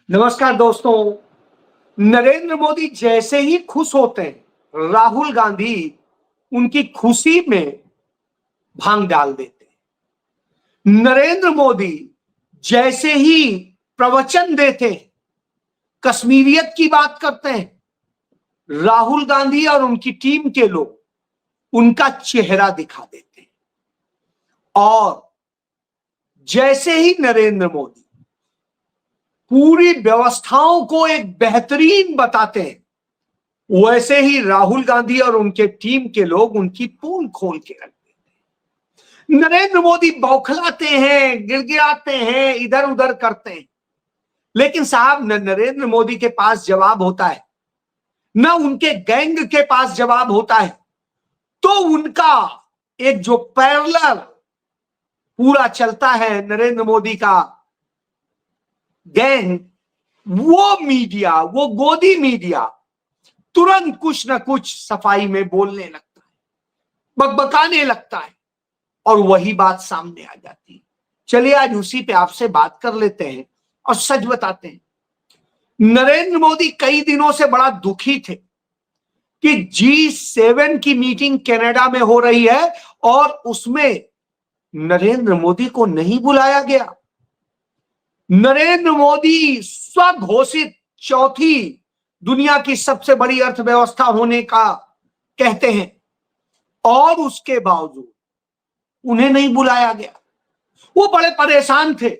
नमस्कार दोस्तों। नरेंद्र मोदी जैसे ही खुश होते हैं, राहुल गांधी उनकी खुशी में भांग डाल देते हैं। नरेंद्र मोदी जैसे ही प्रवचन देते हैं, कश्मीरियत की बात करते हैं, राहुल गांधी और उनकी टीम के लोग उनका चेहरा दिखा देते हैं। और जैसे ही नरेंद्र मोदी पूरी व्यवस्थाओं को एक बेहतरीन बताते हैं, वैसे ही राहुल गांधी और उनके टीम के लोग उनकी पोल खोल के रख देते हैं। नरेंद्र मोदी बौखलाते हैं, गिड़गिड़ाते हैं, इधर उधर करते हैं, लेकिन साहब न नरेंद्र मोदी के पास जवाब होता है, न उनके गैंग के पास जवाब होता है। तो उनका एक जो पैरेलल पूरा चलता है नरेंद्र मोदी का गैंग, वो मीडिया, वो गोदी मीडिया तुरंत कुछ ना कुछ सफाई में बोलने लगता है, बकबकाने लगता है, और वही बात सामने आ जाती है। चलिए आज उसी पे आपसे बात कर लेते हैं और सच बताते हैं। नरेंद्र मोदी कई दिनों से बड़ा दुखी थे कि G7 की मीटिंग कनाडा में हो रही है और उसमें नरेंद्र मोदी को नहीं बुलाया गया। नरेंद्र मोदी स्वघोषित चौथी दुनिया की सबसे बड़ी अर्थव्यवस्था होने का कहते हैं, और उसके बावजूद उन्हें नहीं बुलाया गया। वो बड़े परेशान थे।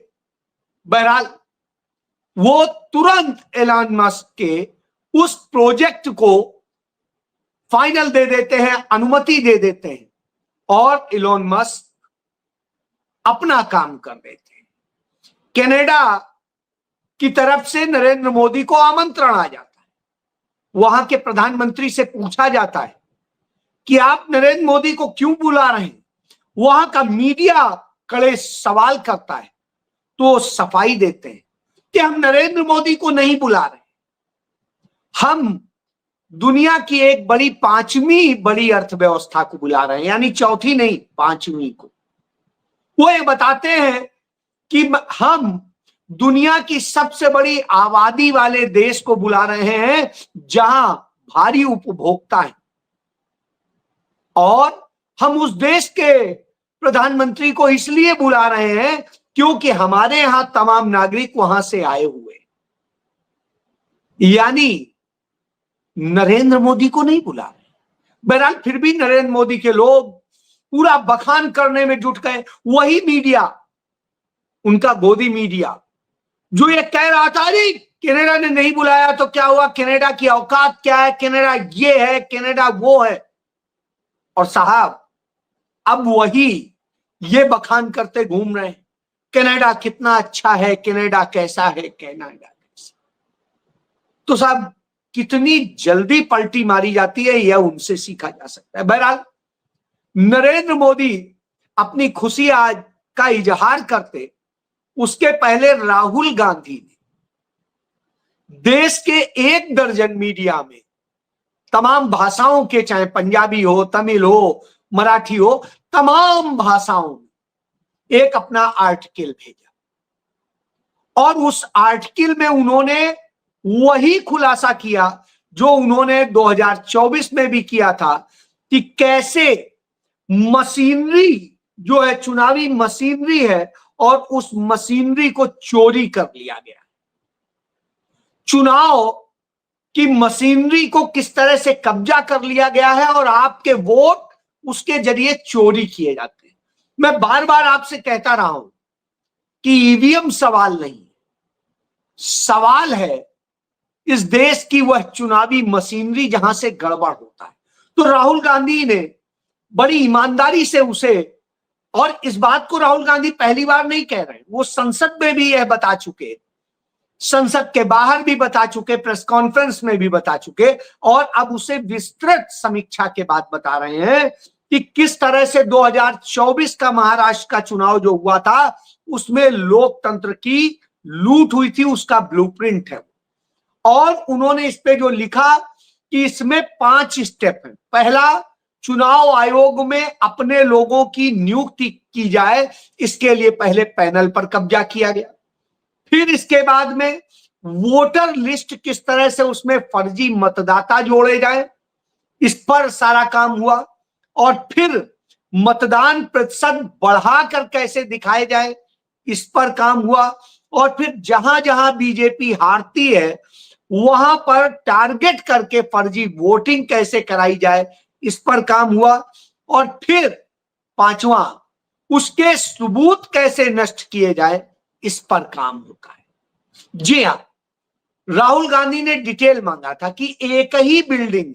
बहरहाल वो तुरंत एलन मस्क के उस प्रोजेक्ट को फाइनल दे देते हैं, अनुमति दे देते हैं, और एलन मस्क अपना काम कर देते हैं। कनाडा की तरफ से नरेंद्र मोदी को आमंत्रण आ जाता है। वहां के प्रधानमंत्री से पूछा जाता है कि आप नरेंद्र मोदी को क्यों बुला रहे हैं। वहां का मीडिया कड़े सवाल करता है, तो सफाई देते हैं कि हम नरेंद्र मोदी को नहीं बुला रहे, हम दुनिया की एक बड़ी पांचवी बड़ी अर्थव्यवस्था को बुला रहे हैं, यानी चौथी नहीं, पांचवी को। वो ये बताते हैं कि हम दुनिया की सबसे बड़ी आबादी वाले देश को बुला रहे हैं जहां भारी उपभोक्ता है, और हम उस देश के प्रधानमंत्री को इसलिए बुला रहे हैं क्योंकि हमारे यहां तमाम नागरिक वहां से आए हुए, यानी नरेंद्र मोदी को नहीं बुला रहे। बहरहाल फिर भी नरेंद्र मोदी के लोग पूरा बखान करने में जुट गए। वही मीडिया, उनका गोदी मीडिया, जो ये कह रहा था अरे कनाडा ने नहीं बुलाया तो क्या हुआ, कनाडा की औकात क्या है, कनाडा ये है, कनाडा वो है। और साहब अब वही ये बखान करते घूम रहे हैं, कनाडा कितना अच्छा है, कनाडा कैसा है, कनाडा कैसा। तो साहब कितनी जल्दी पलटी मारी जाती है, यह उनसे सीखा जा सकता है। बहरहाल नरेंद्र मोदी अपनी खुशी आज का इजहार करते, उसके पहले राहुल गांधी ने देश के 1 दर्जन मीडिया में तमाम भाषाओं के, चाहे पंजाबी हो, तमिल हो, मराठी हो, तमाम भाषाओं में एक अपना आर्टिकल भेजा, और उस आर्टिकल में उन्होंने वही खुलासा किया जो उन्होंने 2024 में भी किया था कि कैसे मशीनरी जो है, चुनावी मशीनरी है, और उस मशीनरी को चोरी कर लिया गया। चुनाव की मशीनरी को किस तरह से कब्जा कर लिया गया है और आपके वोट उसके जरिए चोरी किए जाते हैं। मैं बार बार आपसे कहता रहा हूं कि ईवीएम सवाल नहीं, सवाल है इस देश की वह चुनावी मशीनरी जहां से गड़बड़ होता है। तो राहुल गांधी ने बड़ी ईमानदारी से उसे, और इस बात को राहुल गांधी पहली बार नहीं कह रहे, वो संसद में भी यह बता चुके, संसद के बाहर भी बता चुके, प्रेस कॉन्फ्रेंस में भी बता चुके, और अब उसे विस्तृत समीक्षा के बाद बता रहे हैं कि किस तरह से 2024 का महाराष्ट्र का चुनाव जो हुआ था उसमें लोकतंत्र की लूट हुई थी, उसका ब्लूप्रिंट है। और उन्होंने इस पे जो लिखा कि इसमें 5 स्टेप है। पहला, चुनाव आयोग में अपने लोगों की नियुक्ति की जाए, इसके लिए पहले पैनल पर कब्जा किया गया। फिर इसके बाद में वोटर लिस्ट किस तरह से उसमें फर्जी मतदाता जोड़े जाए, इस पर सारा काम हुआ। और फिर मतदान प्रतिशत बढ़ाकर कैसे दिखाए जाए, इस पर काम हुआ। और फिर जहां जहां बीजेपी हारती है वहां पर टारगेट करके फर्जी वोटिंग कैसे कराई जाए, इस पर काम हुआ। और फिर पांचवा, उसके सबूत कैसे नष्ट किए जाए, इस पर काम होता है। जी हां, राहुल गांधी ने डिटेल मांगा था कि एक ही बिल्डिंग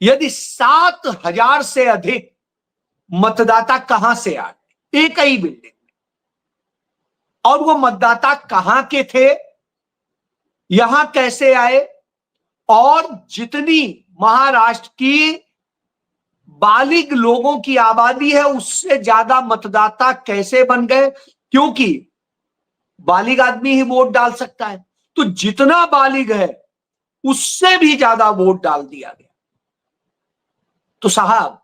यदि 7,000 से अधिक मतदाता कहां से आ गए, एक ही बिल्डिंग में, और वो मतदाता कहां के थे, यहां कैसे आए, और जितनी महाराष्ट्र की बालिग लोगों की आबादी है उससे ज्यादा मतदाता कैसे बन गए, क्योंकि बालिग आदमी ही वोट डाल सकता है, तो जितना बालिग है उससे भी ज्यादा वोट डाल दिया गया। तो साहब,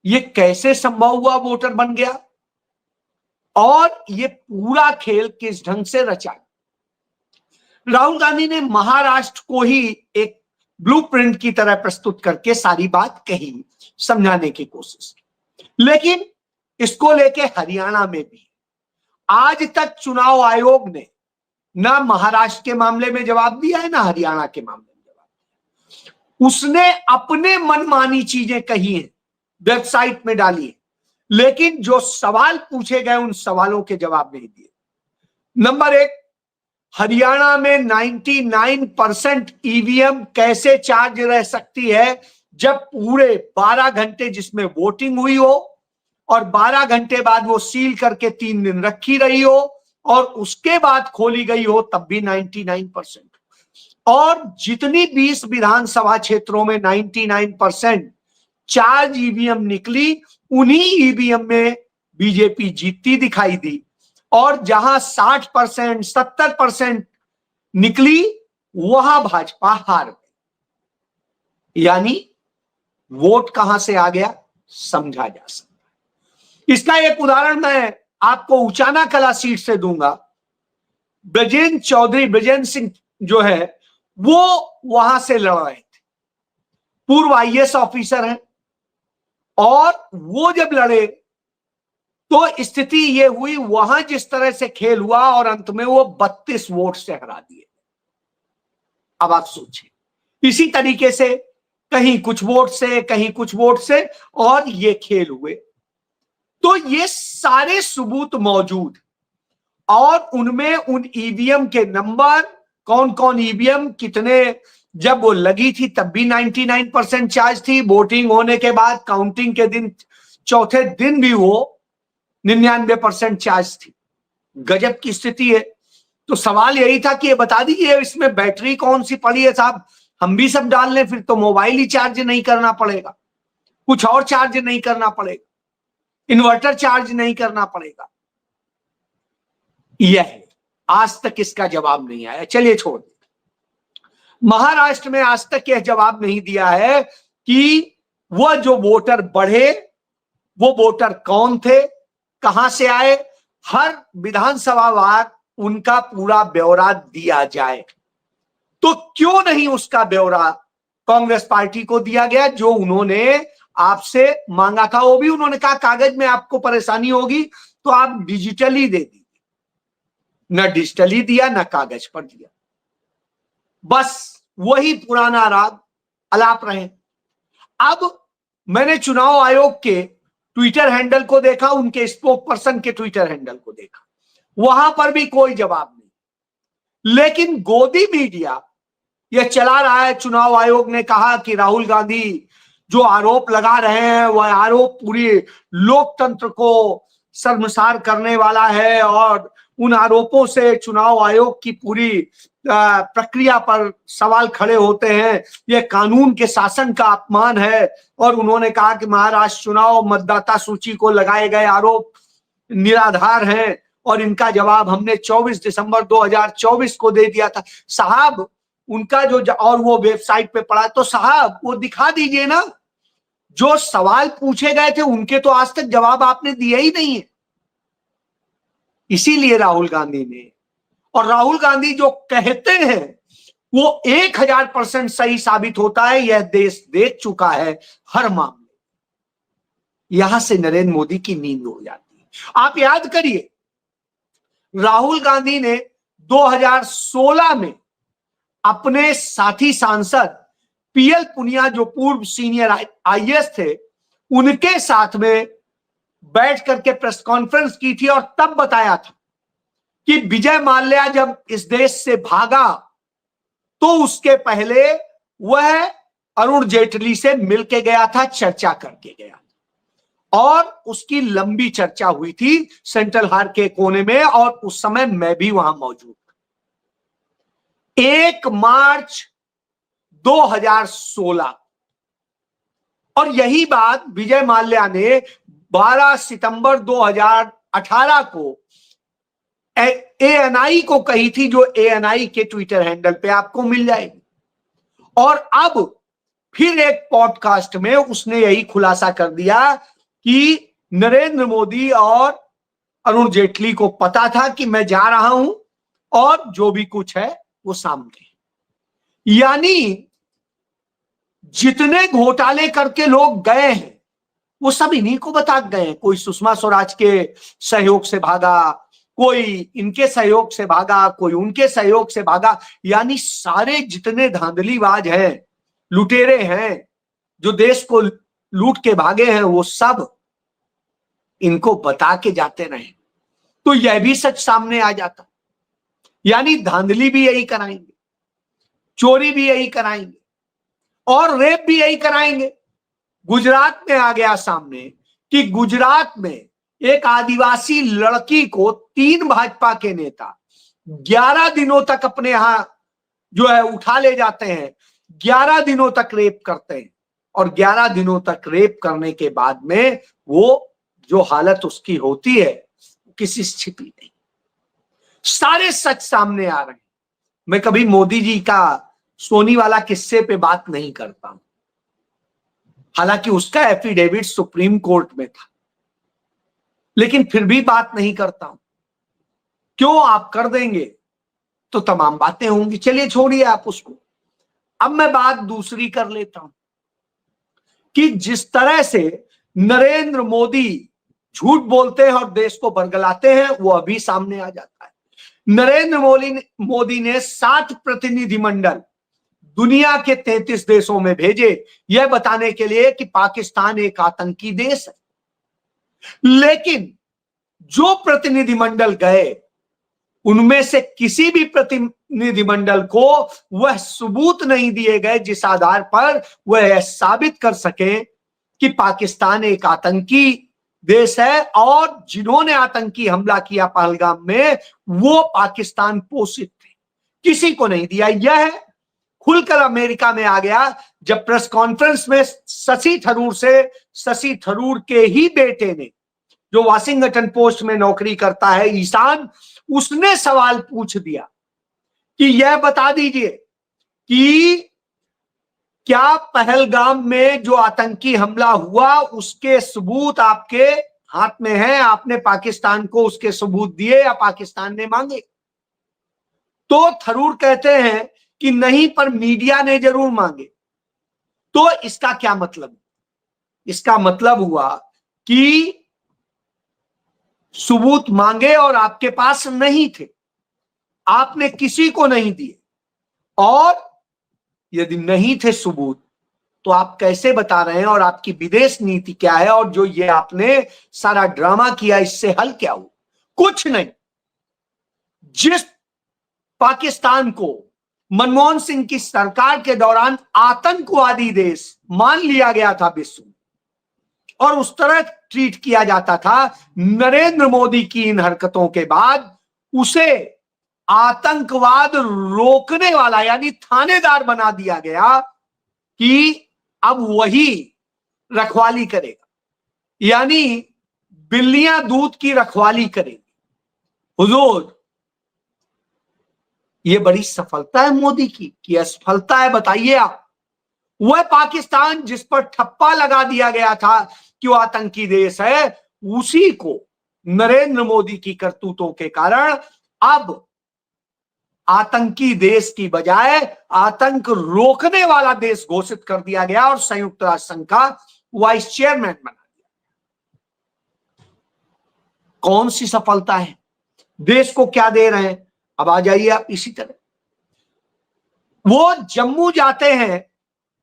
ये कैसे संभव हुआ, वोटर बन गया, और ये पूरा खेल किस ढंग से रचा। राहुल गांधी ने महाराष्ट्र को ही एक ब्लूप्रिंट की तरह प्रस्तुत करके सारी बात कही, समझाने की कोशिश की। लेकिन इसको लेके हरियाणा में भी आज तक चुनाव आयोग ने ना महाराष्ट्र के मामले में जवाब दिया है, ना हरियाणा के मामले में जवाब दिया। उसने अपने मनमानी चीजें कही हैं, वेबसाइट में डाली है, लेकिन जो सवाल पूछे गए उन सवालों के जवाब नहीं दिए। नंबर एक, हरियाणा में 99% ईवीएम कैसे चार्ज रह सकती है जब पूरे 12 घंटे जिसमें वोटिंग हुई हो और 12 घंटे बाद वो सील करके 3 दिन रखी रही हो और उसके बाद खोली गई हो, तब भी 99%। और जितनी 20 विधानसभा क्षेत्रों में 99% चार्ज ईवीएम निकली, उन्हीं ईवीएम में बीजेपी जीतती दिखाई दी, और जहां 60%, 70% निकली वहां भाजपा हार गई। यानी वोट कहां से आ गया, समझा जा सकता है। इसका एक उदाहरण मैं आपको उचाना कला सीट से दूंगा। ब्रजेंद्र सिंह जो है वो वहां से लड़ रहे थे, पूर्व आईएएस ऑफिसर हैं, और वो जब लड़े तो स्थिति ये हुई, वहां जिस तरह से खेल हुआ और अंत में वो 32 वोट से हरा दिए। अब आप सोचिए, इसी तरीके से कहीं कुछ वोट से, कहीं कुछ वोट से, और ये खेल हुए। तो ये सारे सबूत मौजूद, और उनमें उन ईवीएम के नंबर, कौन कौन ईवीएम कितने, जब वो लगी थी तब भी 99% चार्ज थी, वोटिंग होने के बाद काउंटिंग के दिन, चौथे दिन भी वो 99% चार्ज थी। गजब की स्थिति है। तो सवाल यही था कि ये बता दीजिए इसमें बैटरी कौन सी पड़ी है साहब, हम भी सब डाल लें, फिर तो मोबाइल ही चार्ज नहीं करना पड़ेगा, कुछ और चार्ज नहीं करना पड़ेगा, इन्वर्टर चार्ज नहीं करना पड़ेगा। यह आज तक इसका जवाब नहीं आया। चलिए छोड़, महाराष्ट्र में आज तक यह जवाब नहीं दिया है कि वह जो वोटर बढ़े वो वोटर कौन थे, कहां से आए, हर विधानसभा वार उनका पूरा ब्यौरा दिया जाए। तो क्यों नहीं उसका ब्यौरा कांग्रेस पार्टी को दिया गया, जो उन्होंने आपसे मांगा था। वो भी उन्होंने कहा कागज में आपको परेशानी होगी तो आप डिजिटली दे दीजिए, न डिजिटली दिया न कागज पर दिया, बस वही पुराना राग अलाप रहे। अब मैंने चुनाव आयोग के ट्विटर हैंडल को देखा, उनके स्पोक पर्सन के ट्विटर हैंडल को देखा, वहां पर भी कोई जवाब नहीं। लेकिन गोदी मीडिया यह चला रहा है, चुनाव आयोग ने कहा कि राहुल गांधी जो आरोप लगा रहे हैं वह आरोप पूरी लोकतंत्र को शर्मसार करने वाला है, और उन आरोपों से चुनाव आयोग की पूरी प्रक्रिया पर सवाल खड़े होते हैं, यह कानून के शासन का अपमान है। और उन्होंने कहा कि महाराष्ट्र चुनाव मतदाता सूची को लगाए गए आरोप निराधार हैं, और इनका जवाब हमने 24 दिसंबर 2024 को दे दिया था। साहब उनका जो, और वो वेबसाइट पे पड़ा, तो साहब वो दिखा दीजिए ना, जो सवाल पूछे गए थे उनके तो आज तक जवाब आपने दिया ही नहीं है। इसीलिए राहुल गांधी ने और राहुल गांधी जो कहते हैं वो 1000% सही साबित होता है। यह देश देख चुका है हर मामले। यहां से नरेंद्र मोदी की नींद उड़ जाती है। आप याद करिए, राहुल गांधी ने 2016 में अपने साथी सांसद पीएल पुनिया, जो पूर्व सीनियर आईएएस थे, उनके साथ में बैठ करके प्रेस कॉन्फ्रेंस की थी और तब बताया था कि विजय माल्या जब इस देश से भागा तो उसके पहले वह अरुण जेटली से मिलके गया था, चर्चा करके गया था और उसकी लंबी चर्चा हुई थी सेंट्रल हाल के कोने में, और उस समय मैं भी वहां मौजूद था। 1 मार्च 2016, और यही बात विजय माल्या ने 12 सितंबर 2018 को एएनआई को कही थी, जो एएनआई के ट्विटर हैंडल पे आपको मिल जाएगी। और अब फिर एक पॉडकास्ट में उसने यही खुलासा कर दिया कि नरेंद्र मोदी और अरुण जेटली को पता था कि मैं जा रहा हूं और जो भी कुछ है वो सामने। यानी जितने घोटाले करके लोग गए हैं वो सब इन्हीं को बता गए हैं। कोई सुषमा स्वराज के सहयोग से भागा, कोई इनके सहयोग से भागा, कोई उनके सहयोग से भागा। यानी सारे जितने धांधलीबाज हैं, लुटेरे हैं, जो देश को लूट के भागे हैं, वो सब इनको बता के जाते रहे तो यह भी सच सामने आ जाता। यानी धांधली भी यही कराएंगे, चोरी भी यही कराएंगे और रेप भी यही कराएंगे। गुजरात में आ गया सामने कि गुजरात में एक आदिवासी लड़की को 3 भाजपा के नेता 11 दिनों तक अपने यहां जो है उठा ले जाते हैं, 11 दिनों तक रेप करते हैं और 11 दिनों तक रेप करने के बाद में वो जो हालत उसकी होती है किसी से छिपी नहीं। सारे सच सामने आ रहे हैं। मैं कभी मोदी जी का सोनी वाला किस्से पे बात नहीं करता हूं, हालांकि उसका एफिडेविट सुप्रीम कोर्ट में था, लेकिन फिर भी बात नहीं करता हूं। क्यों? आप कर देंगे तो तमाम बातें होंगी। चलिए छोड़िए आप उसको। अब मैं बात दूसरी कर लेता हूं कि जिस तरह से नरेंद्र मोदी झूठ बोलते हैं और देश को बरगलाते हैं, वो अभी सामने आ जाता है। नरेंद्र मोदी ने 7 प्रतिनिधिमंडल दुनिया के 33 देशों में भेजे, यह बताने के लिए कि पाकिस्तान एक आतंकी देश है। लेकिन जो प्रतिनिधिमंडल गए उनमें से किसी भी प्रतिनिधिमंडल को वह सबूत नहीं दिए गए जिस आधार पर वह यह साबित कर सके कि पाकिस्तान एक आतंकी देश है और जिन्होंने आतंकी हमला किया पहलगाम में वो पाकिस्तान पोषित थे। किसी को नहीं दिया। यह खुलकर अमेरिका में आ गया जब प्रेस कॉन्फ्रेंस में शशि थरूर के ही बेटे ने, जो वाशिंगटन पोस्ट में नौकरी करता है, ईशान, उसने सवाल पूछ दिया कि यह बता दीजिए कि क्या पहलगाम में जो आतंकी हमला हुआ उसके सबूत आपके हाथ में है? आपने पाकिस्तान को उसके सबूत दिए या पाकिस्तान ने मांगे? तो थरूर कहते हैं कि नहीं, पर मीडिया ने जरूर मांगे। तो इसका क्या मतलब? इसका मतलब हुआ कि सबूत मांगे और आपके पास नहीं थे, आपने किसी को नहीं दिए, और यदि नहीं थे सबूत तो आप कैसे बता रहे हैं और आपकी विदेश नीति क्या है? और जो ये आपने सारा ड्रामा किया इससे हल क्या हुआ? कुछ नहीं। जिस पाकिस्तान को मनमोहन सिंह की सरकार के दौरान आतंकवादी देश मान लिया गया था विश्व में और उस तरह ट्रीट किया जाता था, नरेंद्र मोदी की इन हरकतों के बाद उसे आतंकवाद रोकने वाला यानी थानेदार बना दिया गया कि अब वही रखवाली करेगा, यानी बिल्लियां दूध की रखवाली करेगी। हुजूर, ये बड़ी सफलता है मोदी की कि असफलता है? बताइए आप। वह पाकिस्तान जिस पर ठप्पा लगा दिया गया था कि वो आतंकी देश है, उसी को नरेंद्र मोदी की करतूतों के कारण अब आतंकी देश की बजाय आतंक रोकने वाला देश घोषित कर दिया गया और संयुक्त राष्ट्र संघ का वाइस चेयरमैन बना दिया। कौन सी सफलता है? देश को क्या दे रहे हैं? अब आ जाइए आप इसी तरह। वो जम्मू जाते हैं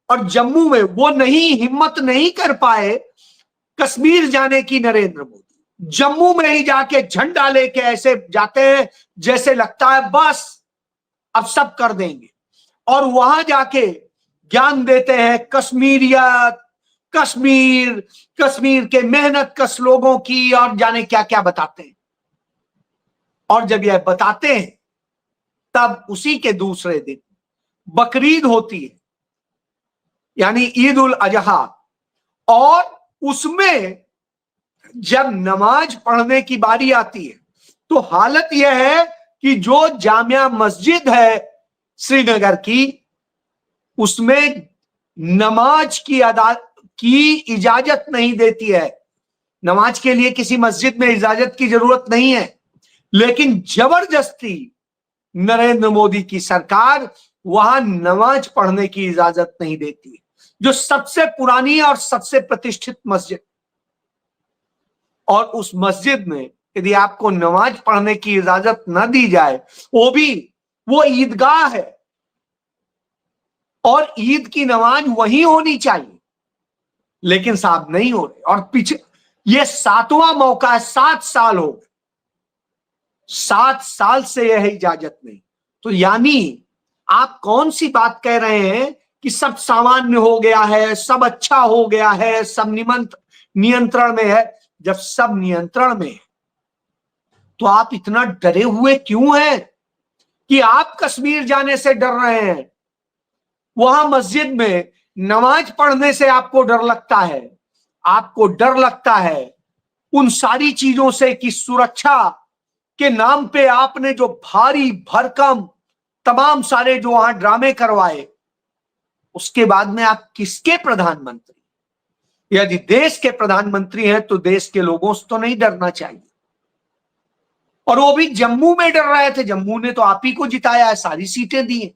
और जम्मू में वो हिम्मत नहीं कर पाए कश्मीर जाने की नरेंद्र मोदी। जम्मू में ही जाके झंडा लेके ऐसे जाते हैं जैसे लगता है बस अब सब कर देंगे, और वहां जाके ज्ञान देते हैं कश्मीरियत, कश्मीर, कश्मीर के मेहनत कश लोगों की, और जाने क्या क्या बताते हैं। और जब यह बताते हैं तब उसी के दूसरे दिन बकरीद होती है, यानी ईद उल अजहा, और उसमें जब नमाज पढ़ने की बारी आती है तो हालत यह है कि जो जामिया मस्जिद है श्रीनगर की, उसमें नमाज की इजाजत नहीं देती है। नमाज के लिए किसी मस्जिद में इजाजत की जरूरत नहीं है, लेकिन जबरदस्ती नरेंद्र मोदी की सरकार वहां नमाज पढ़ने की इजाजत नहीं देती, जो सबसे पुरानी और सबसे प्रतिष्ठित मस्जिद। और उस मस्जिद में यदि आपको नमाज पढ़ने की इजाजत न दी जाए, वो ईदगाह है और ईद की नमाज वहीं होनी चाहिए, लेकिन साहब नहीं हो रहे। और पीछे ये 7वां मौका है, 7 साल हो गए, 7 साल से यह इजाजत नहीं। तो यानी आप कौन सी बात कह रहे हैं कि सब सामान्य हो गया है, सब अच्छा हो गया है, सब नियंत्रण में है। जब सब नियंत्रण में है तो आप इतना डरे हुए क्यों हैं कि आप कश्मीर जाने से डर रहे हैं? वहां मस्जिद में नमाज पढ़ने से आपको डर लगता है। आपको डर लगता है उन सारी चीजों से कि सुरक्षा के नाम पे आपने जो भारी भरकम तमाम सारे जो वहां ड्रामे करवाए, उसके बाद में आप किसके प्रधानमंत्री? यदि देश के प्रधानमंत्री हैं तो देश के लोगों से तो नहीं डरना चाहिए। और वो भी जम्मू में डर रहे थे, जम्मू ने तो आप ही को जिताया है, सारी सीटें दी हैं।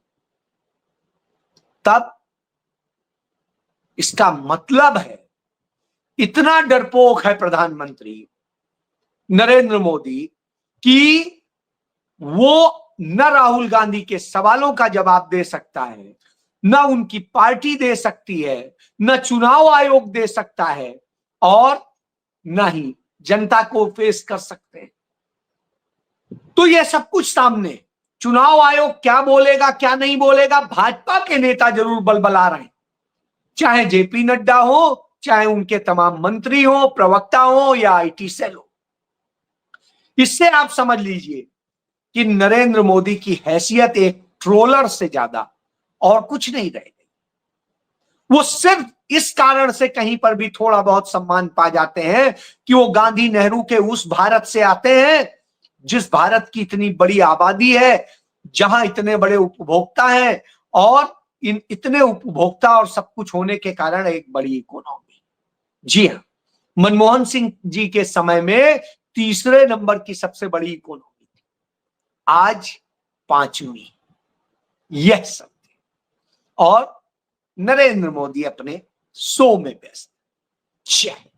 तब इसका मतलब है इतना डरपोक है प्रधानमंत्री नरेंद्र मोदी कि वो न राहुल गांधी के सवालों का जवाब दे सकता है, न उनकी पार्टी दे सकती है, न चुनाव आयोग दे सकता है, और न ही जनता को फेस कर सकते हैं। तो यह सब कुछ सामने, चुनाव आयोग क्या बोलेगा क्या नहीं बोलेगा, भाजपा के नेता जरूर बलबला रहे हैं, चाहे जेपी नड्डा हो, चाहे उनके तमाम मंत्री हो, प्रवक्ता हो या आईटी सेल हो। इससे आप समझ लीजिए कि नरेंद्र मोदी की हैसियत एक ट्रोलर से ज्यादा और कुछ नहीं रह गई। वो सिर्फ इस कारण से कहीं पर भी थोड़ा बहुत सम्मान पा जाते हैं कि वो गांधी नेहरू के उस भारत से आते हैं जिस भारत की इतनी बड़ी आबादी है, जहां इतने बड़े उपभोक्ता हैं, और इन इतने उपभोक्ता और सब कुछ होने के कारण एक बड़ी इकोनॉमी। जी हां, मनमोहन सिंह जी के समय में तीसरे नंबर की सबसे बड़ी इकोनॉमी थी, आज 5वीं। यह सब थे। और नरेंद्र मोदी अपने शो में व्यस्त। जय